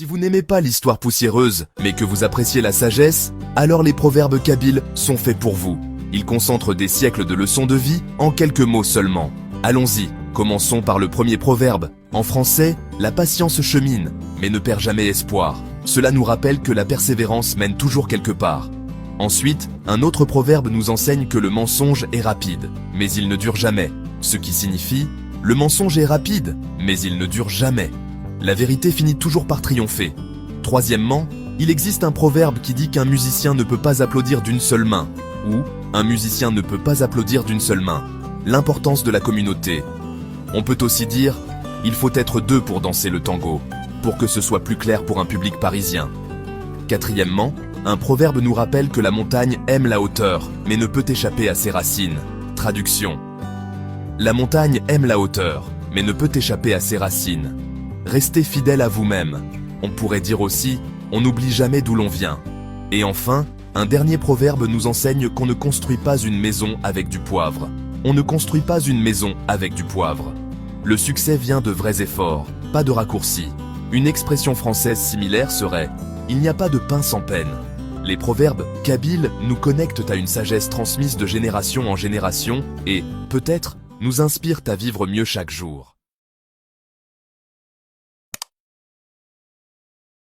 Si vous n'aimez pas l'histoire poussiéreuse, mais que vous appréciez la sagesse, alors les proverbes kabyles sont faits pour vous. Ils concentrent des siècles de leçons de vie en quelques mots seulement. Allons-y, commençons par le premier proverbe. En français, la patience chemine, mais ne perd jamais espoir. Cela nous rappelle que la persévérance mène toujours quelque part. Ensuite, un autre proverbe nous enseigne que le mensonge est rapide, mais il ne dure jamais. Ce qui signifie, le mensonge est rapide, mais il ne dure jamais. La vérité finit toujours par triompher. Troisièmement, il existe un proverbe qui dit qu'un musicien ne peut pas applaudir d'une seule main, ou un musicien ne peut pas applaudir d'une seule main. L'importance de la communauté. On peut aussi dire, il faut être deux pour danser le tango, pour que ce soit plus clair pour un public parisien. Quatrièmement, un proverbe nous rappelle que la montagne aime la hauteur, mais ne peut échapper à ses racines. Traduction. La montagne aime la hauteur, mais ne peut échapper à ses racines. Restez fidèle à vous-même. On pourrait dire aussi, on n'oublie jamais d'où l'on vient. Et enfin, un dernier proverbe nous enseigne qu'on ne construit pas une maison avec du poivre. On ne construit pas une maison avec du poivre. Le succès vient de vrais efforts, pas de raccourcis. Une expression française similaire serait « il n'y a pas de pain sans peine ». Les proverbes kabyles nous connectent à une sagesse transmise de génération en génération et, peut-être, nous inspirent à vivre mieux chaque jour.